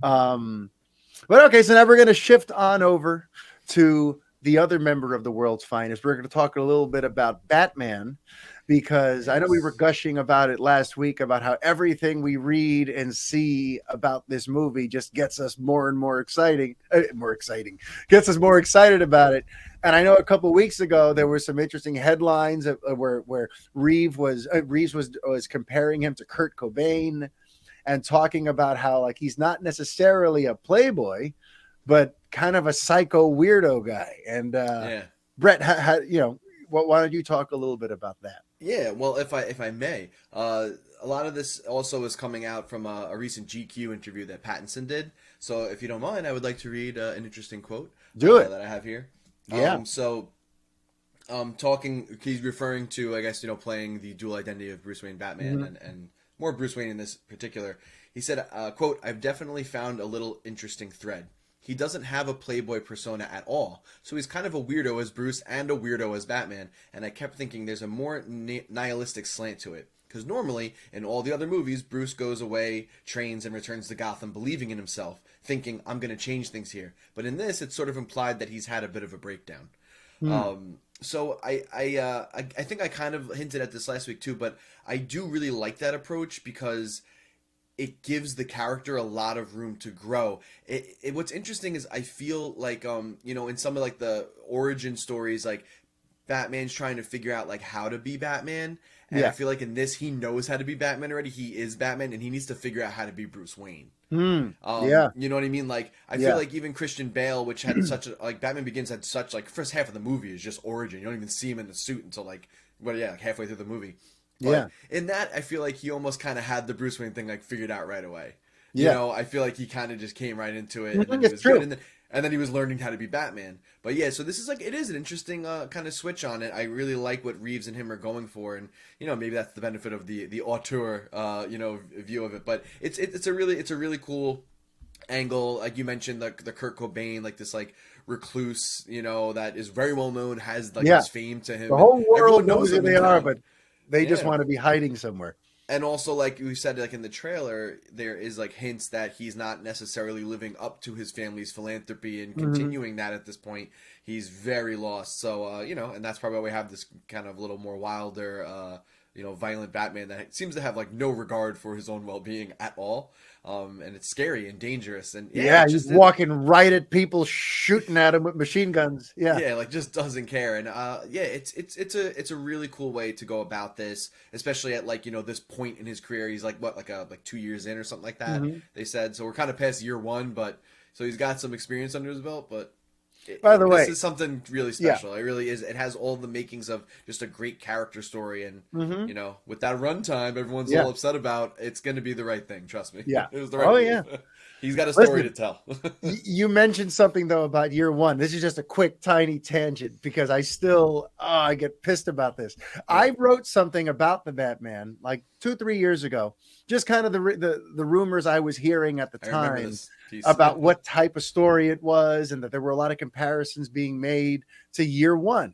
Um, but okay, so now we're going to shift on over to the other member of the world's finest. We're going to talk a little bit about Batman because I know we were Yes. gushing about it last week about how everything we read and see about this movie just gets us more and more exciting, gets us more excited about it. And I know a couple of weeks ago there were some interesting headlines where Reeves was comparing him to Kurt Cobain and talking about how like he's not necessarily a playboy, but kind of a psycho weirdo guy. And Yeah. Brett, why don't you talk a little bit about that? Yeah, well, if I may, a lot of this also is coming out from a recent GQ interview that Pattinson did. So, if you don't mind, I would like to read an interesting quote Do it. that I have here. Yeah. So, talking, he's referring to, I guess, playing the dual identity of Bruce Wayne, Batman, Mm-hmm. and more Bruce Wayne in this particular. He said, "quote: I've definitely found a little interesting thread. He doesn't have a playboy persona at all, so he's kind of a weirdo as Bruce and a weirdo as Batman. And I kept thinking there's a more nihilistic slant to it." Because normally, in all the other movies, Bruce goes away, trains, and returns to Gotham believing in himself, thinking, I'm going to change things here. But in this, it's sort of implied that he's had a bit of a breakdown. Hmm. So I think I kind of hinted at this last week too, but I do really like that approach because it gives the character a lot of room to grow. What's interesting is I feel like in some of like the origin stories, like Batman's trying to figure out like how to be Batman, and I Yeah. feel like in this he knows how to be Batman already. He is Batman, and he needs to figure out how to be Bruce Wayne. Hmm. Yeah. You know what I mean? Like I feel Yeah. like even Christian Bale, which had such a like Batman Begins had such like first half of the movie is just origin. You don't even see him in the suit until like halfway through the movie. But Yeah. in that, I feel like he almost kind of had the Bruce Wayne thing like figured out right away. Yeah. I feel like he kind of just came right into it, and then Mhm. he It's was good, true. and then he was learning how to be Batman. But yeah, so this is like it is an interesting kind of switch on it. I really like what Reeves and him are going for, and maybe that's the benefit of the auteur view of it. But it's a really cool angle. Like you mentioned, the Kurt Cobain, like this like recluse, that is very well known, has like Yeah. this fame to The him, and whole world everyone knows knows who him they in are, town. but they just Yeah. want to be hiding somewhere. And also, like we said, like in the trailer, there is like hints that he's not necessarily living up to his family's philanthropy and Hmm. continuing that at this point. He's very lost. So, and that's probably why we have this kind of little more wilder, violent Batman that seems to have like no regard for his own well being at all. And it's scary and dangerous. And yeah, Yeah. it He's just walking right at people, shooting at them with machine guns. Yeah. yeah, like just doesn't care. And yeah, it's a really cool way to go about this, especially at like this point in his career. He's like what like 2 years in or something like that. Hmm. They said so. We're kind of past year one, but so he's got some experience under his belt. But By the this way, is something really yeah. special. It really is. It has all the makings of just a great character story, and Hmm. with that runtime, everyone's Yeah. all upset about. It's going to be the right thing. Trust me, Yeah. it was the right Oh move. yeah. He's got a story to Listen, tell. you mentioned something though about year one. This is just a quick, tiny tangent because I get pissed about this. Yeah, I wrote something about the Batman like 2, 3 years ago, just kind of the rumors I was hearing at the I remember time this piece. about what type of story it was, and that there were a lot of comparisons being made to year one.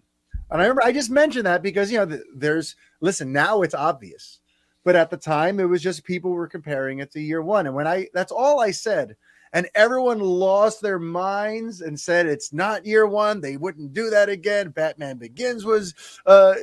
And I remember I just mentioned that because there's listen now it's obvious, but at the time it was just people were comparing it to year one, and that's all I said, and everyone lost their minds and said it's not year one. They wouldn't do that again. Batman Begins was uh,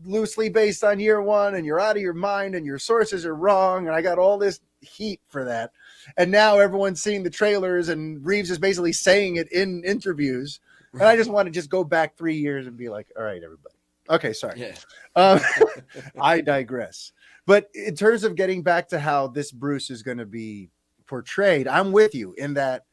loosely based on year one, and you're out of your mind, and your sources are wrong. And I got all this heat for that, and now everyone's seeing the trailers, and Reeves is basically saying it in interviews. And I just want to just go back 3 years and be like, all right, everybody. Okay, sorry. Yeah. Um, I digress. But in terms of getting back to how this Bruce is going to be portrayed, I'm with you in that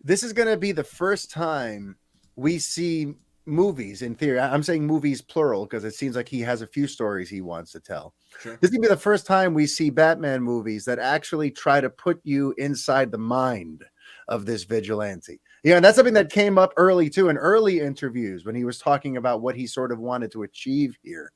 this is going to be the first time we see movies in theory. I'm saying movies plural because it seems like he has a few stories he wants to tell. Sure. This is going to be the first time we see Batman movies that actually try to put you inside the mind of this vigilante. Yeah, and that's something that came up early too in early interviews when he was talking about what he sort of wanted to achieve here.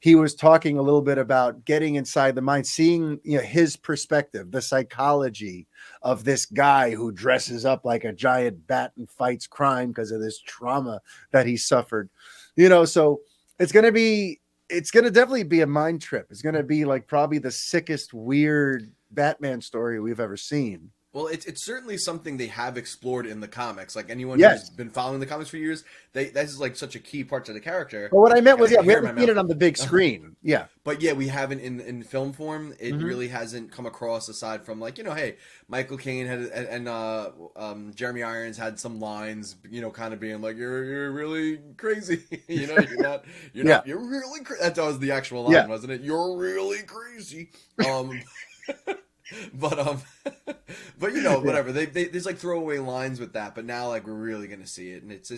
He was talking a little bit about getting inside the mind, seeing his perspective, the psychology of this guy who dresses up like a giant bat and fights crime because of this trauma that he suffered. So it's going to be it's going to definitely be a mind trip. It's going to be like probably the sickest weird Batman story we've ever seen. Well, it's certainly something they have explored in the comics. Like anyone who's Yes. been following the comics for years, this is like such a key part to the character. But what I meant Got was, yeah, we hair in my haven't seen it mouth. on the big screen. Yeah. But yeah, we haven't in film form. It Mhm. really hasn't come across aside from like hey, Michael Caine had and Jeremy Irons had some lines, kind of being like you're really crazy. Yeah. you're really that was the actual line, Yeah. wasn't it? You're really crazy. But but whatever they there's like throwaway lines with that, but now like we're really gonna see it, and it's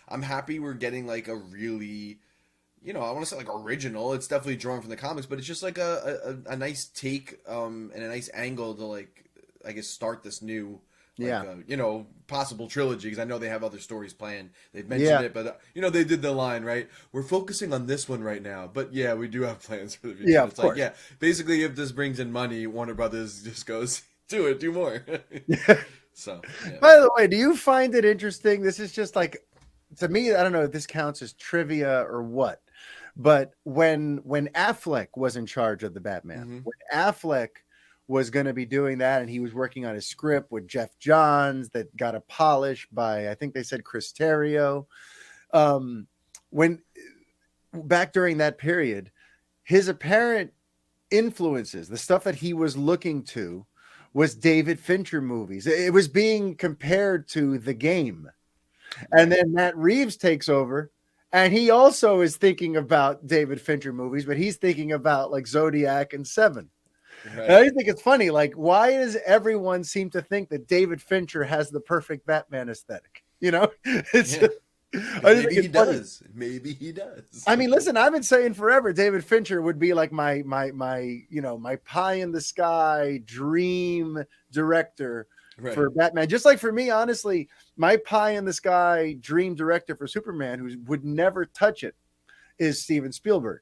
I'm happy we're getting like a really I want to say like original. It's definitely drawn from the comics, but it's just like a nice take and a nice angle to like I guess start this new possible trilogy, because I know they have other stories planned. They've mentioned it, but they did the line right. We're focusing on this one right now, but yeah, we do have plans for the future. Yeah, of It's course. like basically if this brings in money, Warner Brothers just goes do more. So yeah. By the way, do you find it interesting? This is just like, to me, I don't know if this counts as trivia or what, but when Affleck was in charge of the Batman, when Affleck was going to be doing that, and he was working on his script with Jeff Johns that got a polish by, I think they said Chris Terrio. When back during that period, his apparent influences, the stuff that he was looking to, was David Fincher movies. It was being compared to The Game. And then Matt Reeves takes over, and he also is thinking about David Fincher movies, but he's thinking about like Zodiac and Seven. Right. And I think it's funny, like, why does everyone seem to think that David Fincher has the perfect Batman aesthetic? It's Maybe he does. Maybe he does. I mean, listen, I've been saying forever David Fincher would be like my pie in the sky dream director for Batman. Just like for me, honestly, my pie in the sky dream director for Superman, who would never touch it, is Steven Spielberg.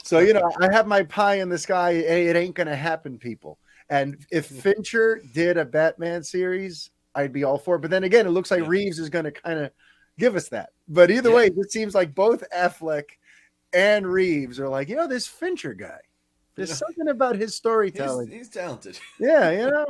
So, I have my pie in the sky. It ain't going to happen, people. And if Fincher did a Batman series, I'd be all for it. But then again, it looks like Reeves is going to kind of give us that. But either way, it seems like both Affleck and Reeves are like, this Fincher guy. There's something about his storytelling. He's talented. Yeah,